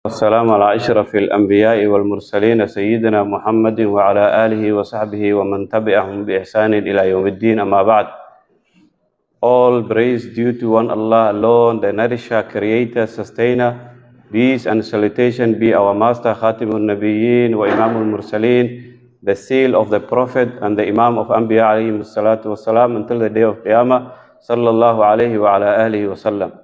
والسلام على أشرف الأنبياء والمرسلين سيدنا محمد وعلى آله وصحبه ومن تبعهم بإحسان إلى يوم الدين أما بعد. All praise due to one Allah alone, the nourisher, creator, sustainer. Peace and salutation be our master Khatimul Nabiyyin wa Imamul Mursaleen, the seal of the Prophet and the Imam of Anbiya alayhi salatu wasalam until the day of Qiyamah sallallahu alayhi wa ala alihi wa sallam.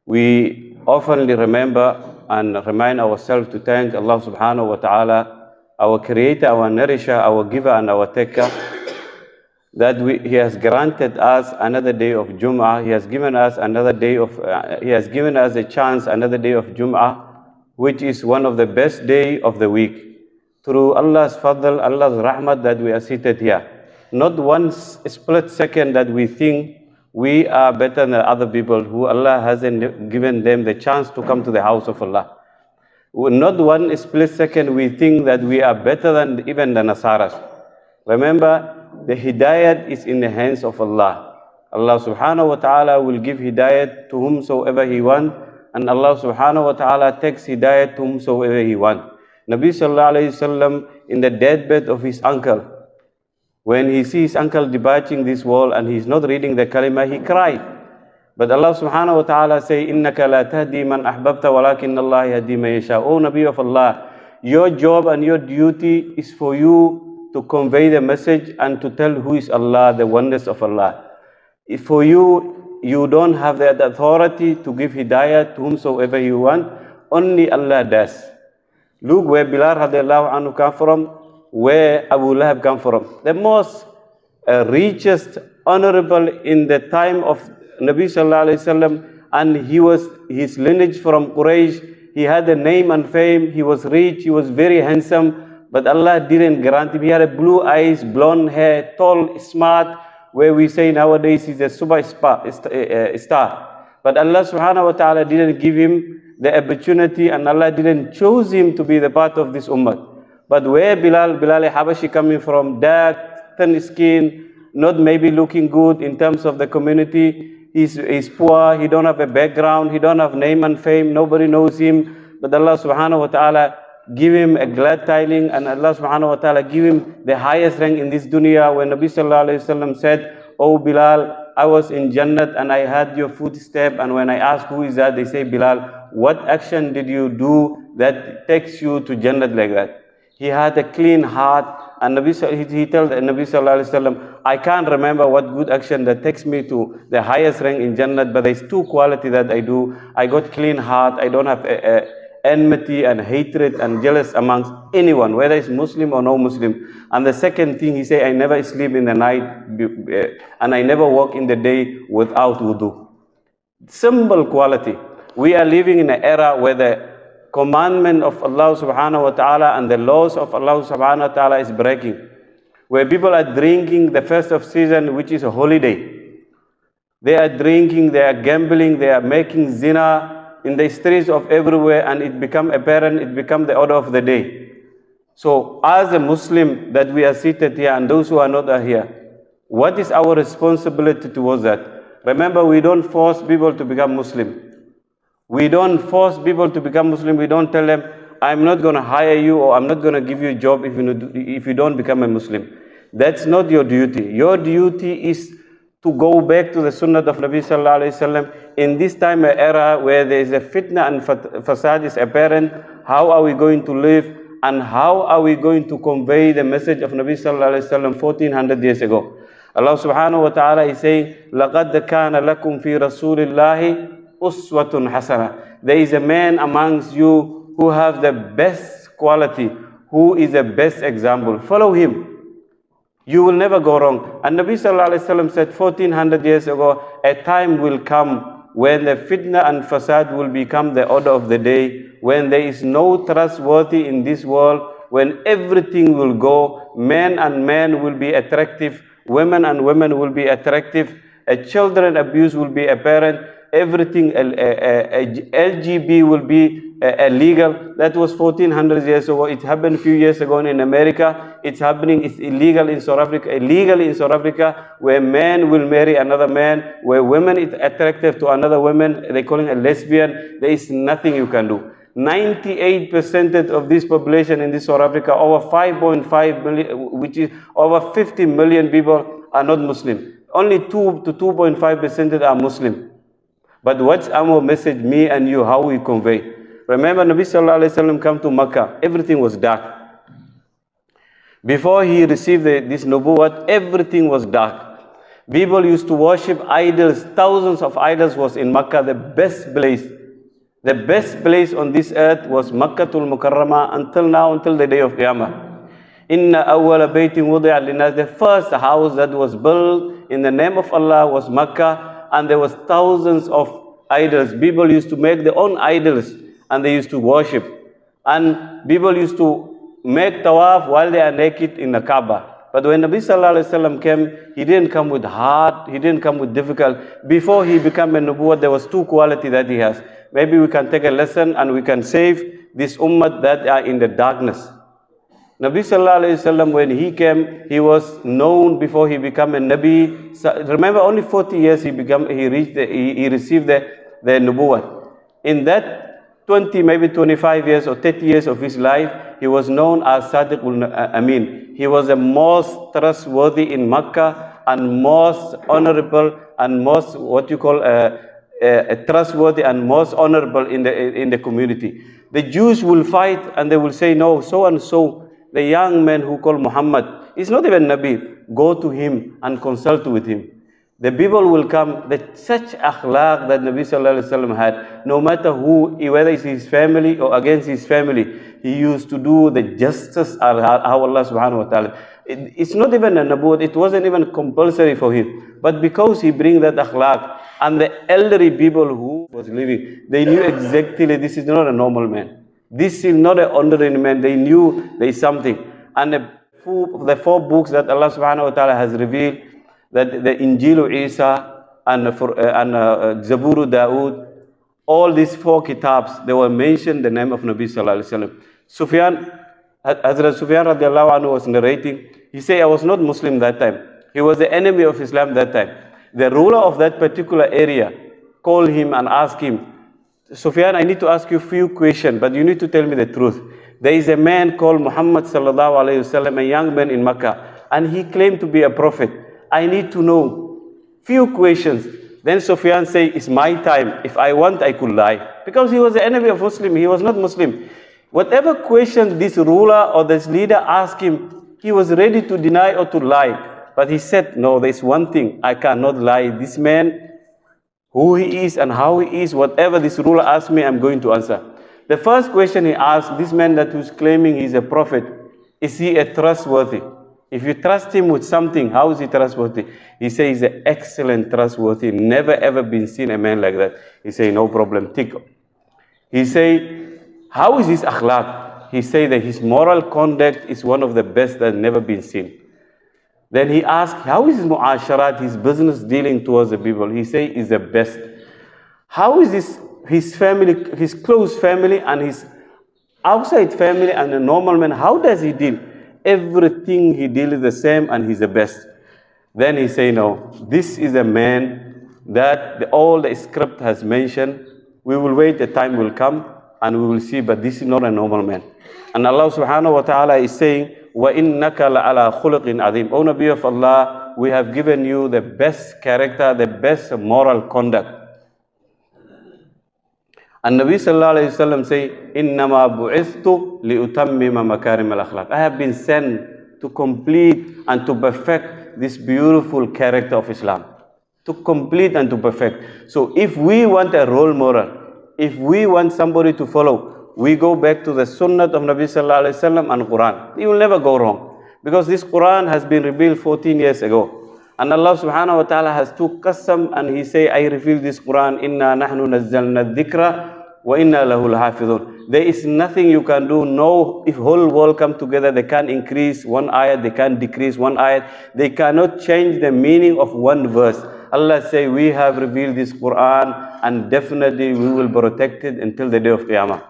We oftenly remember and remind ourselves to thank Allah subhanahu wa ta'ala, our creator, our nourisher, our giver and our taker, that He has granted us another day of Jum'ah. He has given us another day of, He has given us a chance, another day of Jum'ah, which is one of the best day of the week. Through Allah's fadl, Allah's rahmat that we are seated here. Not one split second that we think we are better than other people who Allah hasn't given them the chance to come to the house of Allah. Not one split second we think that we are better than even the Nasaras. Remember, the hidayat is in the hands of Allah. Allah subhanahu wa ta'ala will give hidayat to whomsoever He wants, and Allah subhanahu wa ta'ala takes hidayat to whomsoever He wants. Nabi sallallahu alayhi wasallam, in the deathbed of his uncle, when he sees uncle departing this world and he's not reading the kalima, he cried. But Allah subhanahu wa ta'ala say, إِنَّكَ لَا تَهْدِي مَنْ أَحْبَبْتَ وَلَكِنَّ اللَّهَ يَهْدِي مَنْ يَشَاءُ. O Nabi of Allah, your job and your duty is for you to convey the message and to tell who is Allah, the oneness of Allah. If for you, you don't have that authority to give hidayah to whomsoever you want, only Allah does. Look where Bilal radiallahu anhu come from, where Abu Lahab come from. The most richest, honorable in the time of Nabi sallallahu alayhi wasallam, and his lineage from Quraysh. He had a name and fame, he was rich, he was very handsome, but Allah didn't grant him. He had a blue eyes, blonde hair, tall, smart, where we say nowadays he's a super star. But Allah subhanahu wa ta'ala didn't give him the opportunity, and Allah didn't choose him to be the part of this ummah. But where Bilal Habashi coming from, dark, thin skin, not maybe looking good in terms of the community, he's poor, he don't have a background, he don't have name and fame, nobody knows him, but Allah subhanahu wa ta'ala give him a glad tidings, and Allah subhanahu wa ta'ala give him the highest rank in this dunya. When Nabi sallallahu alayhi wasallam said, "Oh Bilal, I was in Jannat and I heard your footstep, and when I asked who is that, they say, Bilal, what action did you do that takes you to Jannat like that?" He had a clean heart, and he told Nabi sallallahu alayhi wasallam, I can't remember what good action that takes me to the highest rank in Jannat, but there's two qualities that I do. I got clean heart, I don't have enmity and hatred and jealous amongst anyone, whether it's Muslim or no Muslim. And the second thing, he said, I never sleep in the night and I never walk in the day without wudu. Simple quality. We are living in an era where the commandment of Allah subhanahu wa ta'ala and the laws of Allah subhanahu wa ta'ala is breaking. Where people are drinking the first of season, which is a holiday. They are drinking, they are gambling, they are making zina in the streets of everywhere, and it become apparent, it become the order of the day. So as a Muslim that we are seated here and those who are not here, what is our responsibility towards that? Remember, we don't force people to become Muslim. We don't force people to become Muslim. We don't tell them, I'm not going to hire you or I'm not going to give you a job if you don't become a Muslim. That's not your duty. Your duty is to go back to the sunnah of Nabi sallallahu alayhi wasallam. In this time and era where there is a fitna and fasad is apparent, how are we going to live and how are we going to convey the message of Nabi sallallahu alayhi wasallam 1400 years ago? Allah subhanahu wa ta'ala is saying, لَقَدْ كَانَ لَكُمْ فِي رَسُولِ اللَّهِ أُسْوَةٌ حَسَنَةٌ. There is a man amongst you who have the best quality, who is the best example. Follow him. You will never go wrong. And Nabi sallallahu alayhi wasallam said 1400 years ago, a time will come when the fitna and fasad will become the order of the day, when there is no trustworthy in this world, when everything will go, men and men will be attractive, women and women will be attractive, children abuse will be apparent, everything LGB will be illegal. That was 1400 years ago. It happened a few years ago in America. It's happening. It's illegal in South Africa. Illegal in South Africa, where men will marry another man, where women is attractive to another woman. They call it a lesbian. There is nothing you can do. 98% of this population in this South Africa, over 5.5 million, which is over 50 million people, are not Muslim. Only 2 to 2.5% are Muslim. But what's our message, me and you, how we convey? Remember, Nabi Sallallahu Alaihi Wasallam come to Makkah, everything was dark. Before he received this nubuwwat, everything was dark. People used to worship idols. Thousands of idols was in Makkah, the best place. The best place on this earth was Makkatul Mukarramah until now, until the day of Qiyamah. Inna awwala baytin wudi'a linnas. The first house that was built in the name of Allah was Makkah, and there was thousands of idols. People used to make their own idols and they used to worship. And people used to make tawaf while they are naked in the Kaaba. But when Nabi Sallallahu Alaihi Wasallam came, he didn't come with hard, he didn't come with difficult. Before he became a nubuwwat, there was two qualities that he has. Maybe we can take a lesson and we can save this ummah that are in the darkness. Nabi Sallallahu Alaihi Wasallam, when he came, he was known before he became a Nabi. So, remember, only 40 years he received the nubuwwat. In that 20, maybe 25 years or 30 years of his life, he was known as Sadiqul Amin. He was the most trustworthy in Makkah and most honorable and most trustworthy and most honorable in the community. The Jews will fight and they will say, no, so and so, the young man who called Muhammad is not even Nabi. Go to him and consult with him. The people will come, such akhlaq that Nabi Sallallahu Alaihi Wasallam had, no matter who, whether it's his family or against his family, he used to do the justice how Allah Subhanahu Wa Ta'ala. It's not even a nabuwwat, it wasn't even compulsory for him. But because he bring that akhlaq, and the elderly people who was living, they knew exactly this is not a normal man. This is not an ordinary man. They knew there is something. And the four books that Allah Subhanahu Wa Ta'ala has revealed, that the Injilu Isa and Zaburu Dawood, all these four kitabs, they were mentioned the name of Nabi Sallallahu Alaihi Wasallam. Hazrat Sufyan radiallahu anhu was narrating, he said, I was not Muslim that time. He was the enemy of Islam that time. The ruler of that particular area called him and asked him, Sufyan, I need to ask you a few questions, but you need to tell me the truth. There is a man called Muhammad Sallallahu Alaihi Wasallam, a young man in Makkah, and he claimed to be a prophet. I need to know few questions. Then Sufyan said, it's my time. If I want, I could lie. Because he was the enemy of Muslim. He was not Muslim. Whatever question this ruler or this leader asked him, he was ready to deny or to lie. But he said, no, there's one thing. I cannot lie. This man, who he is and how he is, whatever this ruler asks me, I'm going to answer. The first question he asked, this man that was claiming he's a prophet, is he a trustworthy? If you trust him with something, how is he trustworthy? He says he's an excellent trustworthy. Never ever been seen a man like that. He say, no problem, tick. He say, how is his akhlaq? He say that his moral conduct is one of the best that never been seen. Then he asked, how is his mu'asharat, his business dealing towards the people? He say is the best. How is his family, his close family and his outside family and a normal man, how does he deal? Everything he deals the same and he's the best. Then he say, no, this is a man that all the script has mentioned. We will wait, the time will come and we will see, but this is not a normal man. And Allah Subhanahu Wa Ta'ala is saying, وَإِنَّكَ لَعَلَىٰ خُلُقٍ عَظِيمٍ. O Nabi of Allah, we have given you the best character, the best moral conduct. And Nabi Sallallahu Alaihi Wasallam say, إِنَّمَا بُعِثْتُ لِأُتَمِّمَ مَكَارِمَ الْأَخْلَاقِ. I have been sent to complete and to perfect this beautiful character of Islam. To complete and to perfect. So if we want a role model, if we want somebody to follow, we go back to the Sunnah of Nabi Sallallahu Alaihi Wasallam and Quran. You will never go wrong. Because this Quran has been revealed 14 years ago. And Allah Subhanahu Wa Ta'ala has took qasam and He say, I reveal this Quran, Inna nahnu nazzalna dhikra wa inna lahu lahafidhun. There is nothing you can do. No, if whole world come together, they can't increase one ayat, they can't decrease one ayat. They cannot change the meaning of one verse. Allah say, we have revealed this Quran and definitely we will protect it until the day of Qiyamah.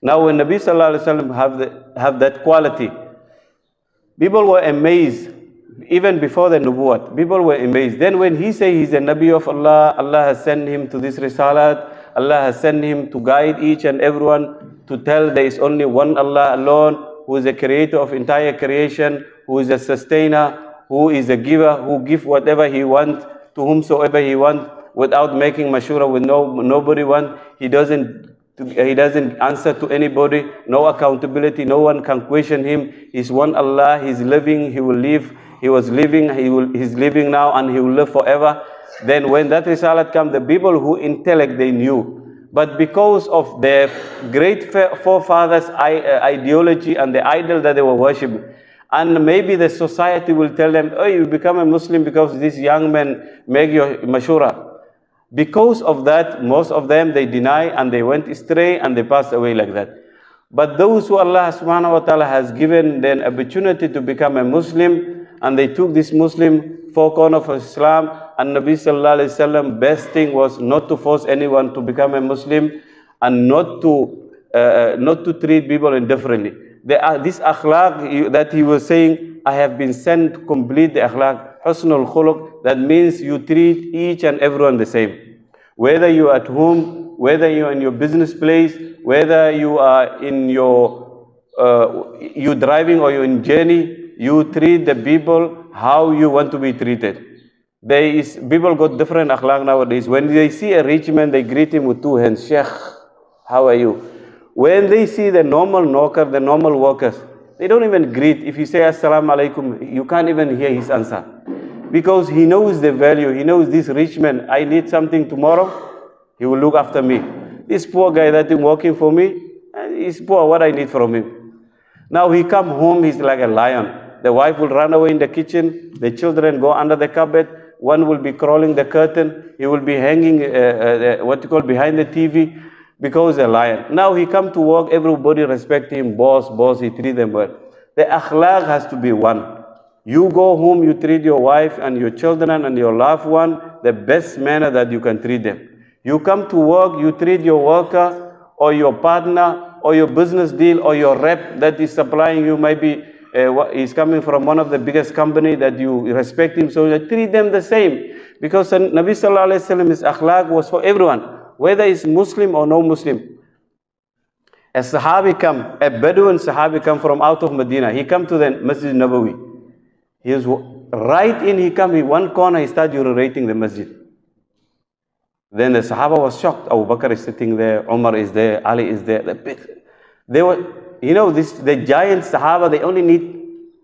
Now when Nabi Sallallahu Alaihi Wasallam have that quality, people were amazed. Even before the Nubuwwat, people were amazed. Then when he say he's a Nabi of Allah, Allah has sent him to this Risalat, Allah has sent him to guide each and everyone to tell there is only one Allah alone, who is the creator of entire creation, who is a sustainer, who is a giver, who gives whatever he wants to whomsoever he wants without making mashura with nobody want. He doesn't answer to anybody, no accountability, no one can question him. He's one Allah, he's living, he will live, he was living, he's living now, and he will live forever. Then when that risalat comes, the people who intellect, they knew. But because of their great forefathers' ideology and the idol that they were worshipping, and maybe the society will tell them, oh, you become a Muslim because these young men make your mashura. Because of that, most of them, they deny and they went astray and they passed away like that. But those who Allah subhanahu wa ta'ala has given them opportunity to become a Muslim, and they took this Muslim four corners of Islam, and Nabi sallallahu alayhi wasallam, best thing was not to force anyone to become a Muslim, and not to treat people indifferently. This akhlaq that he was saying, I have been sent to complete the akhlaq, husnul khuluq, that means you treat each and everyone the same. Whether you are at home, whether you are in your business place, whether you are in you driving or you're in journey, you treat the people how you want to be treated. People got different akhlaq nowadays. When they see a rich man, they greet him with two hands. Sheikh, how are you? When they see the normal knocker, the normal workers, they don't even greet. If you say assalamu alaikum, you can't even hear his answer. Because he knows the value. He knows this rich man, I need something tomorrow, he will look after me. This poor guy that is working for me, he's poor, what I need from him. Now he come home, he's like a lion. The wife will run away in the kitchen, the children go under the cupboard, one will be crawling the curtain, he will be hanging, behind the TV, because a lion. Now he come to work, everybody respect him, boss, he treat them well. The akhlaq has to be one. You go home, you treat your wife and your children and your loved one the best manner that you can treat them. You come to work, you treat your worker or your partner or your business deal or your rep that is supplying you, maybe is coming from one of the biggest company that you respect him, so you treat them the same. Because Nabi sallallahu alayhi wa sallam, his akhlaq was for everyone, whether it's Muslim or no Muslim. A Sahabi come, a Bedouin Sahabi come from out of Medina. He come to the Masjid Nabawi. He was right in, he come in one corner, he started urinating the masjid. Then the Sahaba was shocked. Abu Bakr is sitting there, Umar is there, Ali is there. They were, the giant Sahaba, they only need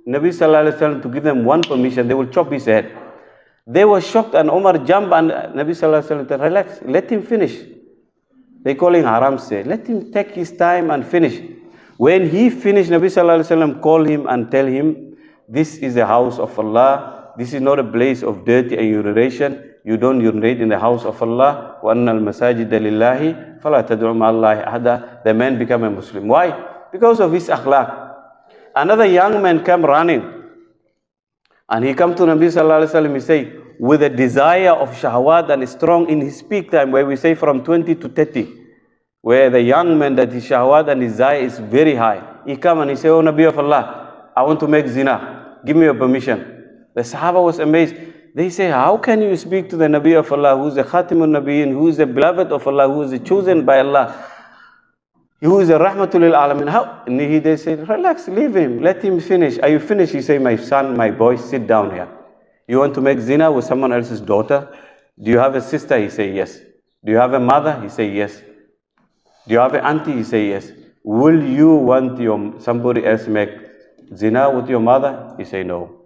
Nabi sallallahu alayhi wa sallam to give them one permission, they will chop his head. They were shocked, and Umar jumped, and Nabi sallallahu alayhi wa sallam said, relax, let him finish. They call him haram say, let him take his time and finish. When he finished, Nabi sallallahu alayhi wa sallam called him and tell him, this is the house of Allah. This is not a place of dirty and urination. You don't urinate in the house of Allah. وَأَنَّ الْمَسَاجِدَ لِلَّهِ فَلَا تَدْعُوا مَعَ اللَّهِ أَحَدًا. The man became a Muslim. Why? Because of his akhlaq. Another young man came running, and he come to Nabi sallallahu alayhi wa sallam. He say, with a desire of shahwat and strong in his peak time, where we say from 20 to 30, where the young man that his shahwat and desire is very high. He come and he say, oh Nabi of Allah, I want to make zina. Give me your permission. The Sahaba was amazed. They say, how can you speak to the Nabi of Allah, who is the Khatimul Nabiyyin, who is the beloved of Allah, who is the chosen by Allah, who is the Rahmatul Lil Alamin? How? And they say, relax, leave him, let him finish. Are you finished? He say, my son, my boy, sit down here. You want to make zina with someone else's daughter? Do you have a sister? He say, yes. Do you have a mother? He say, yes. Do you have an auntie? He say, yes. Will you want somebody else make zina with your mother? He say, no.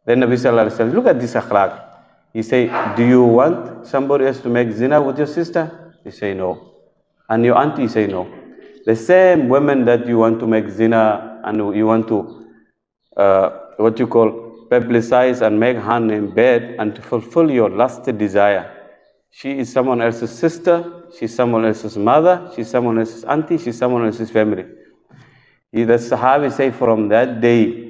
Then Nabi sallallahu alayhi wa sallam, look at this akhlaq. He say, do you want somebody else to make zina with your sister? He say, no. And your auntie? He say, no. The same women that you want to make zina and you want to, publicize and make her in bed and to fulfill your lusted desire. She is someone else's sister, she's someone else's mother, she's someone else's auntie, she's someone else's family. The Sahabi say from that day,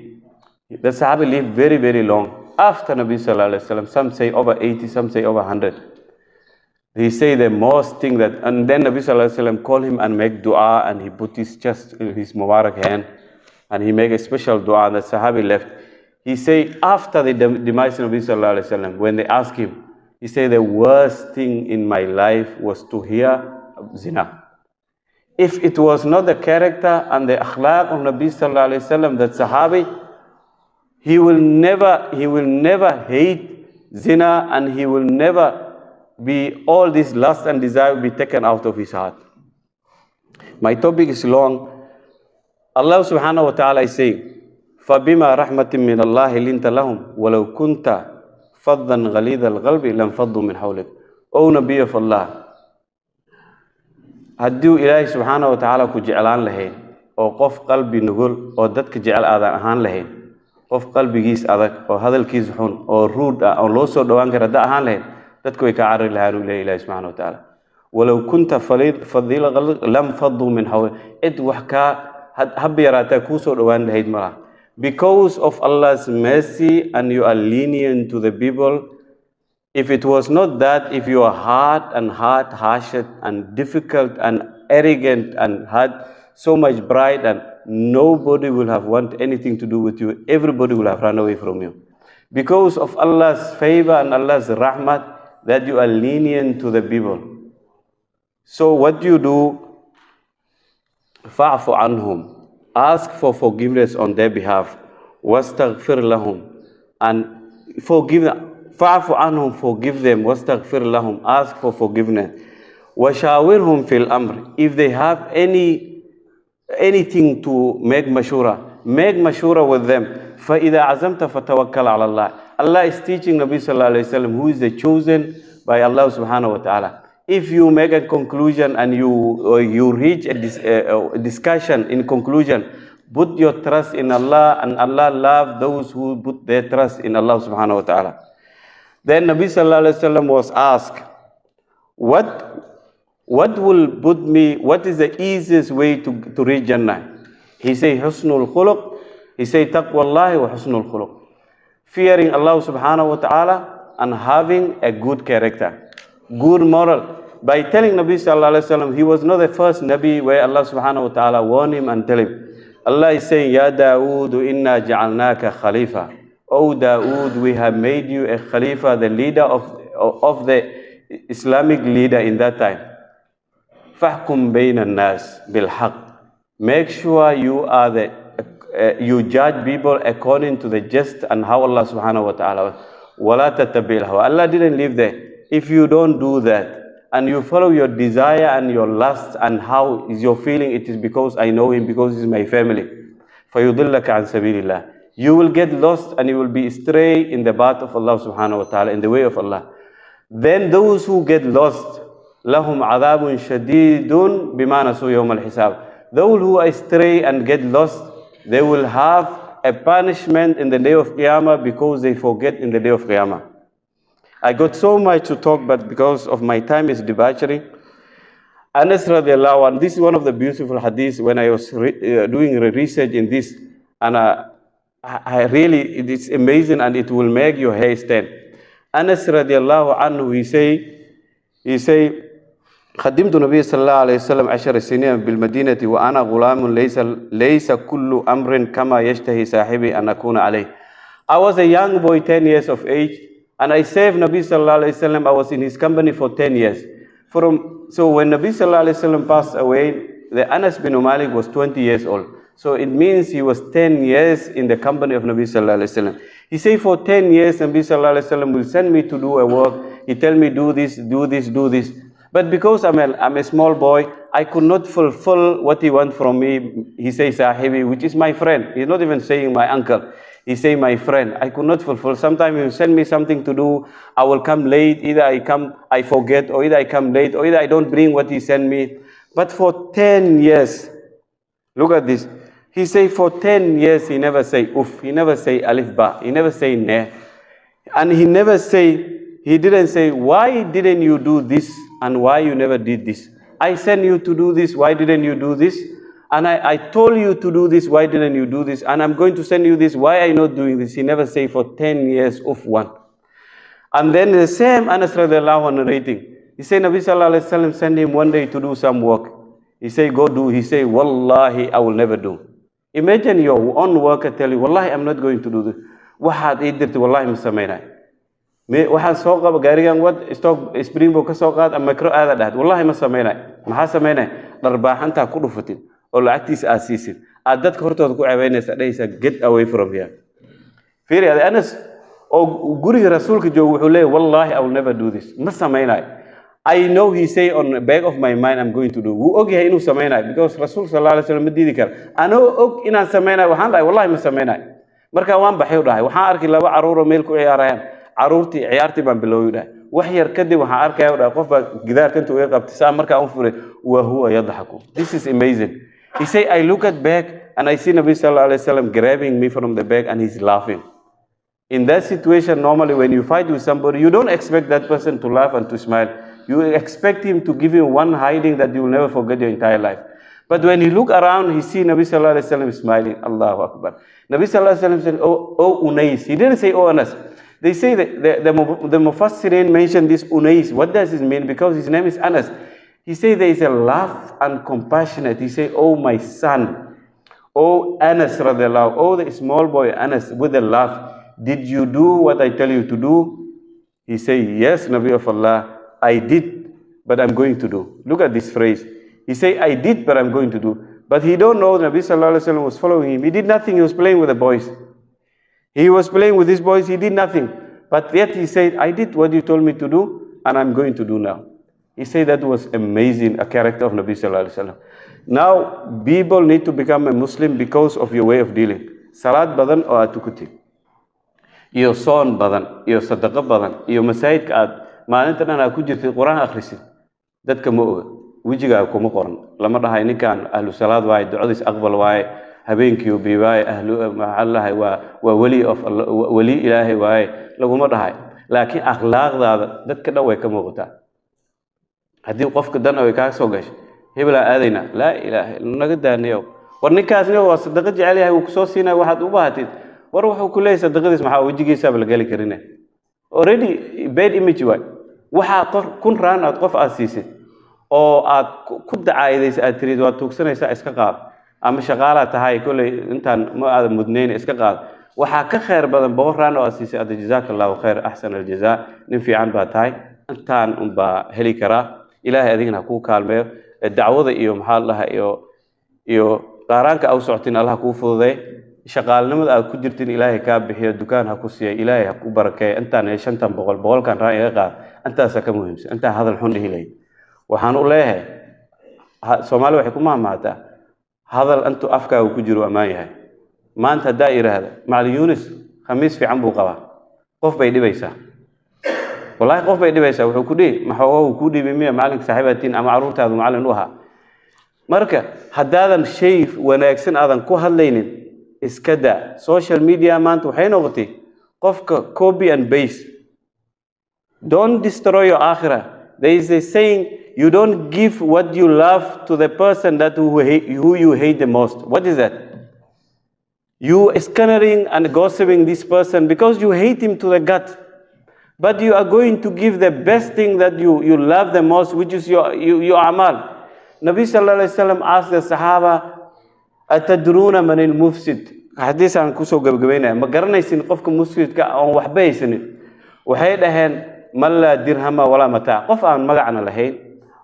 the Sahabi lived very, very long. After Nabi sallallahu alayhi wa sallam, some say over 80, some say over 100. He say the most thing that, and then Nabi sallallahu alayhi wa sallam called him and make dua, and he put his chest in his Mubarak hand, and he make a special dua, and the Sahabi left. He say after the demise of Nabi sallallahu alayhi wa sallam, when they asked him, he say the worst thing in my life was to hear zina. If it was not the character and the akhlaq of Nabi sallallahu alaihi wasallam, that Sahabi, he will never hate zina, and he will never be, all this lust and desire will be taken out of his heart. My topic is long. Allah subhanahu wa ta'ala is saying, فَبِمَا رَحْمَةٍ مِّنَ اللَّهِ لِنْتَ لَهُمْ وَلَوْ كُنْتَ فَضًّا غَلِيظَ الْقَلْبِ لَانْفَضُّوا مِنْ حَوْلِكَ. O Nabi of Allah, hadduu Ilaahay subxaanahu wa tacaala ku jeclaan lahayn, oo qof qalbi nugul oo dadka jecel aadan ahaan lahayn, qof qalbigiis adag oo hadalkiis xun oo ruud ah oo loo soo dhowaan kara hadda ahaan lahayn, dadku way ka carari lahaan uu leeyahay Ilaahay subxaanahu wa tacaala. walow kunta fadiila lam faddu min hawlik. Cid wax kaa haba yaraataa kuu soo dhowaan lahayd ma laha. Because of Allah's mercy and you are lenient to the people. If it was not that, if you are hard and hard-hearted and difficult and arrogant and had so much pride, and nobody will have want anything to do with you, everybody will have run away from you. Because of Allah's favor and Allah's rahmat, that you are lenient to the people. So what you do, fa'fu anhum, ask for forgiveness on their behalf, wastaghfir lahum, and forgive them. Fa'fu anhum, forgive them, wastaghfir lahum, ask for forgiveness. Washawirhum fil amr, if they have anything to make mashura with them. فَإِذَا عَزَمْتَ فَتَوَكَّلْ عَلَى اللَّهِ. Allah is teaching Nabi sallallahu alayhi wa sallam, who is the chosen by Allah subhanahu wa ta'ala. If you make a conclusion and you reach a discussion in conclusion, put your trust in Allah, and Allah loves those who put their trust in Allah subhanahu wa ta'ala. Then Nabi sallallahu alayhi wa sallam was asked, what is the easiest way to reach Jannah? He said, Husnul khuluq. He said, Taqwallahi wa husnul khuluq. Fearing Allah subhanahu wa ta'ala and having a good character, good moral. By telling Nabi sallallahu alayhi wa sallam, he was not the first Nabi where Allah subhanahu wa ta'ala warned him and tell him. Allah is saying, Ya Dawood, inna ja'alnaka khalifa. O Dawood, we have made you a khalifa, the leader of the Islamic leader in that time. Fahkum bayna nas bil haqq. Make sure you judge people according to the just and how Allah subhanahu wa ta'ala. Wala tatabil hawa. Allah didn't live there. If you don't do that, and you follow your desire and your lust and how is your feeling, it is because I know him, because he's my family. فَيُضِلَّكَ عَنْ سَبِيلِ اللَّهِ. You will get lost and you will be astray in the path of Allah subhanahu wa ta'ala, in the way of Allah. Then those who get lost, لَهُمْ عَذَابٌ شَدِيدٌ بِمَا نَسُوا يَوْمَ الْحِسَابِ. Those who astray and get lost, they will have a punishment in the day of Qiyamah because they forget in the day of Qiyamah. I got so much to talk, but because of my time is debauchery. Anas radiallahu anhu, this is one of the beautiful hadiths when I was doing research in this, and I really, it is amazing and it will make your hair stand. Anas radiallahu anhu, he say, خدمت النبي صلى الله عليه وسلم 10 سنين بالمدينة وأنا غلام ليس كل أمر كما يشتهي صاحبي أن أكون عليه. I was a young boy, 10 years of age, and I served Nabi sallallahu alayhi wasallam. I was in his company for 10 years. So when Nabi sallallahu alayhi wasallam passed away, the Anas bin Malik was 20 years old. So it means he was 10 years in the company of Nabi sallallahu alayhi wasallam. He said for 10 years, Nabi sallallahu alayhi wasallam will send me to do a work. He tell me do this, do this, do this. But because I'm a small boy, I could not fulfill what he wants from me. He says Sahibi, which is my friend. He's not even saying my uncle. He say my friend. I could not fulfill. Sometimes he will send me something to do. I will come late. Either I forget, or either I come late, or either I don't bring what he sent me. But for 10 years, look at this. He say for 10 years he never say uff. He never say alif ba. He never say ne. And he didn't say, why didn't you do this and why you never did this? I sent you to do this, why didn't you do this? And I told you to do this, why didn't you do this? And I'm going to send you this, why are you not doing this? He never say for 10 years of one. And then the same Anas radiallahu anhu narrating. He said Nabi sallallahu alayhi wa sallam sent him one day to do some work. He say go do. He say wallahi I will never do. Imagine your own worker tell you, wallahi I'm not going to do this. Waxaad ii dirtay wallahi ma sameynay. Waxaan soo qaba gaarigan wad stock spring buu ka soo qaad ama macro aada dhahad wallahi ma sameynay. maxaa sameynay dharbaaxanta ku dhufatid oo lacagtiisa aasiisid aad dadka hortooda ku ceebeynaysa dhaysa get away from here fiiri Anas oo guriga rasuulka joogo wuxuu leeyahay wallahi I will never do this ma sameynay I know he say on the back of my mind I'm going to do wuu og yahay inuu sameynay because rasuul sallallahu alayhi wasallam ma diidi kar anoo og inaan sameynay waxaan dhahay wallahi ma sameynay marka waan baxay u dhahay waxaan arkay laba caruur oo meel ku ciyaarayaan caruurtii ciyaartii baan bilooway dhahay wax yar kadib waxaan arkay u dhahay qof baa gidaarka intuu iga qabtay saa markaa u furay wa huwa yadhaku this is amazing he say I look at back and I see Nabi sallallahu alayhi wasallam grabbing me from the back and he's laughing in that situation normally when you fight with somebody you don't expect that person to laugh and to smile you expect him to give you one hiding that you will never forget your entire life. But when you look around, he see Nabi sallallahu alaihi wasallam smiling. Allahu Akbar. Nabi sallallahu alaihi wasallam said, "Oh Unais." He didn't say, "Oh Anas." They say that the Mufassirin mentioned this Unais. What does it mean? Because his name is Anas. He say there is a love and compassionate. He say, "Oh my son, oh Anas radiallahu, oh the small boy Anas with a laugh. Did you do what I tell you to do?" He say, "Yes, Nabi of Allah. I did, but I'm going to do." Look at this phrase. He say, "I did, but I'm going to do." But he don't know Nabi sallallahu alaihi wasallam was following him. He did nothing. He was playing with the boys. He was playing with his boys. He did nothing. But yet he said, "I did what you told me to do, and I'm going to do now." He said that was amazing, a character of Nabi sallallahu alaihi wasallam. Now, people need to become a Muslim because of your way of dealing. Salat badan oo aad tukatid. Iyo soon badan, iyo sadaqo badan, iyo masaajidka aad maalintan aad ku jirtid quraan akhrisid dadka ma oga wajiga kuma qoran lama dhahay ninkan ahlu salaad waay ducadiis aqbal waay habeenkii uu biibaay ahlu maxallahay waa wali ilaahay waay laguma dhahay laakiin akhlaaqdaada dadka dhan way ka muuqataa hadii qofka dan ay ka soo gashay hebla aadayna la ilaaha illa naga daaniyo war ninkaasna waa sadaqo jecel yahay uu ku soo siinay waxaad u baahatid war wuxuu ku leeyahay sadaqadiis maxaa wajigiisa la gali karinay already bad image waay waxa kun raan aad qof aasiisid oo aad ku dacaydaysa aad tiriid waa tuugsanaysa iska qaad ama shaqaala tahay kulay intaan ma aad mudnayn iska qaad waxa ka khayr badan boqor raan oo aasiisay aad jazaakallahu khayr ahsan aljazaa nin fiican baa tahay intaan unba heli kara ilaahay adigna ku kaalmeeyo dacwada iyo maxaa laha iyo qaaraanka aw socotin Allah ku fududeey shaqaalnimada aad ku jirtiin ilaahay ka bixiyo dukaan ha ku siiyo ilaahay ha ku barakeeyo intaan 500 kan raan iga qaad antaas ka muhiimsan inta hadal xun dhihilay waxaan u leeyahay Soomaali waxay ku maamaataa hadal antu afkaaga ku jiro amaan yahay maanta hadaa iraahdo Macallin Yunus khamiis fiican buu qabaa qof bay dhibaysaa wallahi qof bay dhibaysaa wuxuu ku dhii maxaa uu ku dhibay miya macallinka saaxiibatiin ama caruurtaadu macallin u ahaa marka hadaadan shay wanaagsan aadan ku hadlaynin iska daa social media maanta waxay noqotay qofka copy and paste. Don't destroy your akhirah. There is a saying, you don't give what you love to the person who you hate the most. What is that? You slandering and gossiping this person because you hate him to the gut. But you are going to give the best thing that you love the most, which is your amal. Nabi sallallahu alayhi wasallam asked the Sahaba, "Atadruna man al-mufsid?" Hadith aan ku soo gabagabeynaa ma garanaysin qofka mufsidka aan waxba haysanin waxay dhaheen man la dirhama wala mataa qof aan magacna lahayn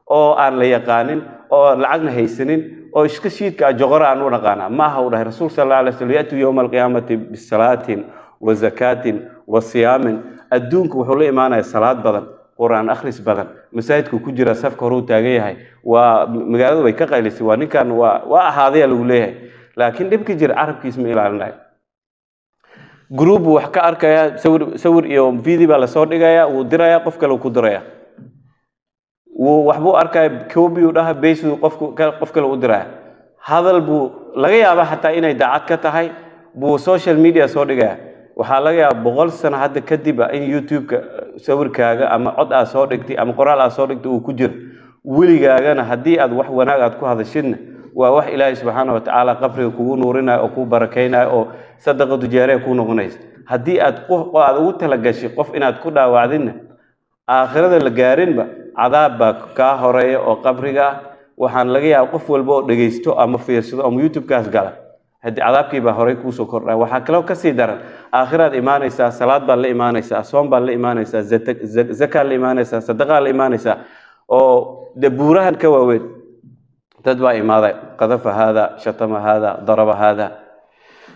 oo aan la yaqaanin oo lacagna haysanin oo iska shiidka joqora aan u naqaana ma aha u dhahay rasuul sallallahu alayhi wasallam yaatu yawm al-qiyamati bis-salatin wa zakatin wa siyamin adduunku wuxuu la imaanayaa salaad badan quraan akhris badan masaajidku ku jira safka hore u taagan yahay waa magaalada way ka qaylisay waa ninkan waa ahaaday lagu leeyahay laakiin dibka jir arabkiis ma ilaalinay group wax ka arkaya sawir iyo video baa la soo dhigaya uu diraya qof kale ku diraya waxbuu arkay copy u dhaha base qof kale u diraya hadal buu laga yaabaa hatta inay daacad ka tahay buu social media soo dhigaya waxa laga yaabaa 100 sano hadda kadib in YouTube-ka sawirkaaga ama cod aad soo dhigtay ama qoraal aad soo dhigtay uu ku jiro wiligaagana hadii aad wax wanaag aad ku hadashidna waa wax Ilaahay subhanahu wa ta'ala qabriga kugu nuurinayo oo ku barakeynayo oo sadaqadu jeeray ku noqonaysa hadii aad ugu tala gashay qof inaad ku dhaawacdina aakhirada la gaarinba cadaab baa ka horeeyo oo qabriga waxaan laga yaabaa qof walba oo dhageysto ama fiirsado ama YouTube-kaas gala hadii cadaabkii baa horey ku soo kordhay waxa kale oo ka sii daran aakhirad iimaanaysa salaad baa la iimaanaysa soom baa la iimaanaysa zakat la iimaanaysa sadaqa la iimaanaysa oo de buurahan ka waaweyn dad baa imaaday qadafa hada shatama hada daraba hada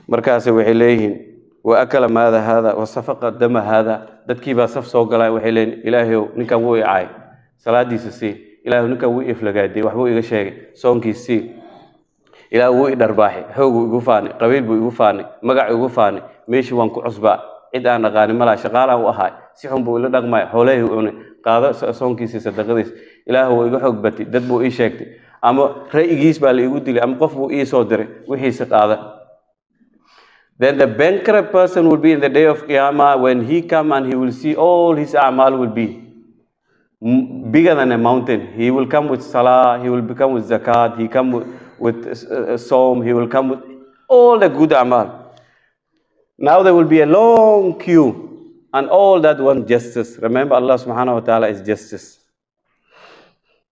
markaas waxay leeyihiin wa akala maada hada wa safaqa dama hada dadkii baa saf soo galay waxay leeyihiin ilaahay ninkan wuu icaay salaadiisa si ilaahay ninkan wuu iflagaaday waxbuu iga sheegay soonkiisi ilaahay wuu idarbaaxay xoogu igu faani qabiil buu igu faani magac igu faani meeshii waan ku cusbaa cid aan aqaan mala shaqaalaan u ahay si xun buu ila dhaqmay xoolahay u cunay qaado soonkiisa sadaqadiis ilaahay wuu iga xoog batay dad buu ii sheegtay ama ra'yigiis baa la igu dilay ama qof buu ii soo diray wixiisa qaada. Then the bankrupt person will be in the day of Qiyamah when he come and he will see all his a'mal will be bigger than a mountain. He will come with salah, he will come with zakat, he come with psalm, he will come with all the good a'mal. Now there will be a long queue and all that want justice. Remember Allah subhanahu wa ta'ala is justice.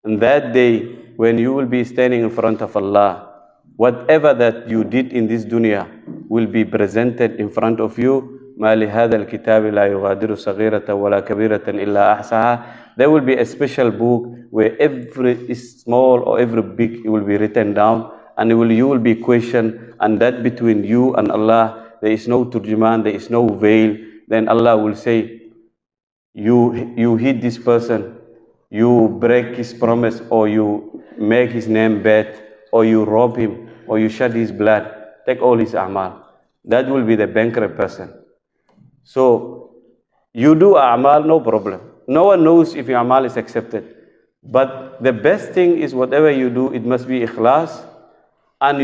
And that day when you will be standing in front of Allah, whatever that you did in this dunya will be presented in front of you. ما لهذا الكتاب لا يغادر صغيرة ولا كبيرة إلا أحصاها. There will be a special book where every small or every big will be written down, and you will be questioned, and that between you and Allah there is no turjuman, there is no veil. Then Allah will say, you hit this person, you break his promise, or you make his name bad, or you rob him, or you shed his blood, take all his a'mal. That will be the bankrupt person. So you do a'mal, no problem. No one knows if your a'mal is accepted. But the best thing is whatever you do, it must be ikhlas, and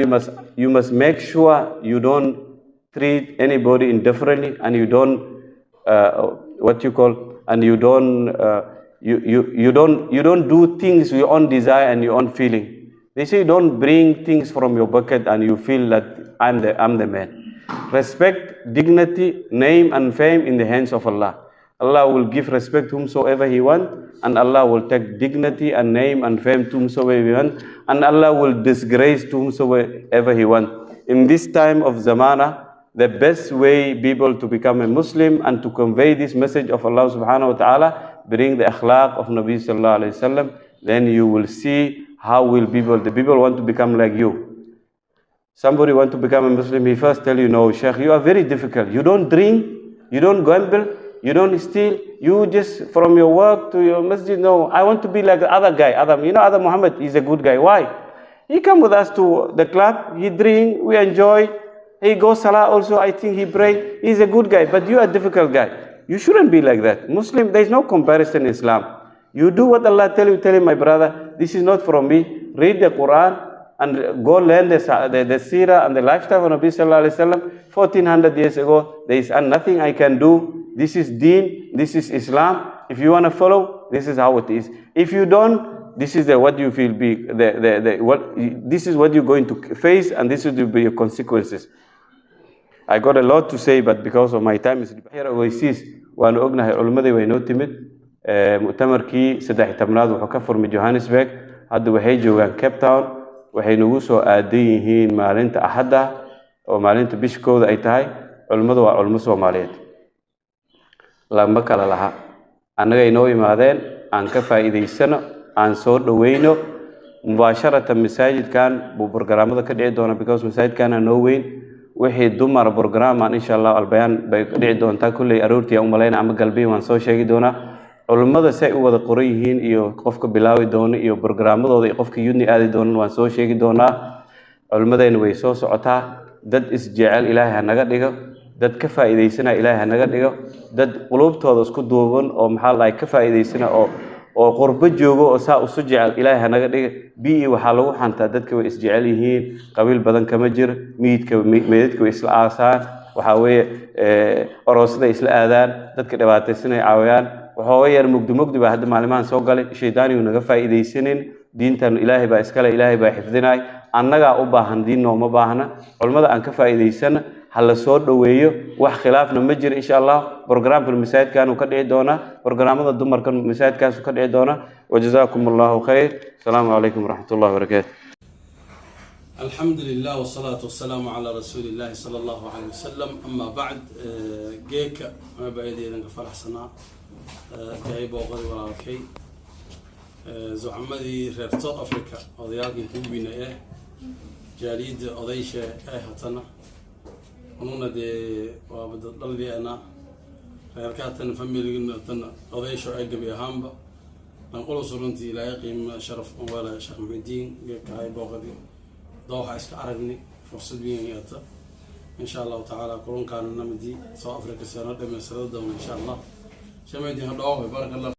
you must make sure you don't treat anybody indifferently, and you don't you don't do things with your own desire and your own feeling. They say don't bring things from your bucket and you feel that I'm the man. Respect, dignity, name and fame in the hands of Allah. Allah will give respect to whomsoever He wants, and Allah will take dignity and name and fame to whomsoever He wants, and Allah will disgrace to whomsoever He wants. In this time of zamana, the best way people to become a Muslim and to convey this message of Allah subhanahu wa ta'ala, bring the akhlaq of Nabi sallallahu alayhi wasallam, then you will see how will the people want to become like you. Somebody want to become a Muslim, he first tell you, no, Sheikh, you are very difficult. You don't drink, you don't gamble, you don't steal, you just from your work to your masjid. No, I want to be like the other guy. Adam, Adam Muhammad, he's a good guy. Why? He come with us to the club, he drink, we enjoy, he goes salah also, I think he pray. He's a good guy, but you are a difficult guy. You shouldn't be like that. Muslim, there is no comparison in Islam. You do what Allah tell him, my brother, this is not from me. Read the Quran and go learn the seerah and the lifestyle of Nabi sallallahu alaihi wasallam. 1400 years ago, there is nothing I can do. This is deen, this is Islam. If you want to follow, this is how it is. If you don't, this is what you feel this is what you're going to face, and this will be your consequences. I got a lot to say, but because of my time is here overseas, waan ognahay culimadii way noo timid mu'tamarkii 13aad wuxuu ka furmay Johannesburg, hadda waxay joogaan Cape Town, waxay nagu soo aadan yihiin maalinta Axadda oo maalinta bishkooda ay tahay. Culimadu waa culimo Soomaaliyeed, lama kala laha. Annaga inoo imaadeen aan ka faa'iideysano, aan soo dhaweyno mubaasharatan masaajidkan buu barnaamijka ka dhici doona, because masaajidkana noo weyn wixii dumar barnaamijkan insha Allah albayaan bay ka dhici doontaa kulley aroortii aan umaleyn ama galbiin waan soo sheegi doonaa. Culimada say u wada qoran yihiin iyo qofka bilaawi doona iyo barnaamijyadooda iyo qofka yuni aadi doona waan soo sheegi doonaa. Culimadayna way soo socotaa. Dad isjecel Ilaahay naga dhigo, dad ka faa'iideysana Ilaahay naga dhigo, dad qulubtooda isku duuban oo maxaa la ka faa'iideysana oo qurbo joogo oo saa u soo jecel Ilaahay naga dhigo. Bii waxa lagu xantaa dadka way isjecel yihiin, qabiil badan kama jiro, meedadka way isla aasaan, waxa weeye oroosada isla aadaan, dadka dhibaataysan ay caawiyaan. Waxa yar mugdi baa hadda maalimahan soo galay, shaydaanigu naga faa'iideysanin, diintan Ilaahay baa iskale, Ilaahay baa xifdinay, annaga u baahan diin nooma baahna. Culimada aan ka faa'iideysana hala soo dhaweeyo, wax khilaafna ma jiro insha Allah. Barnaamijka masaajidkan uu ka dhici doona, barnaamijyada dumarka masaajidkaas uu ka dhici doona. Wajazaakumullahu khayr. Assalaamu alaykum warahmatullahi wabarakatuh. الحمد لله والصلاة والسلام على رسول الله صلى الله عليه وسلم. أما بعد جيك ما بعد إذا فرح سنة جايب وغري ولا كي زعمدي reer South Africa odayaalkii ku weynaa jaaliyada odaysha hatana anuna de waa badalliyeena reerkaatan family tan odaysha ay gabi ahaanba aan qolo suruntii ilaahay qiimo sharaf wala Sheekh Muxidiin gaay booqadi dooxa iska aragni fursad weyn yaata إن شاء الله تعالى كلون كان نمدي South Africa سنة دم سنة دم إن شاء الله شميدي هذا بارك الله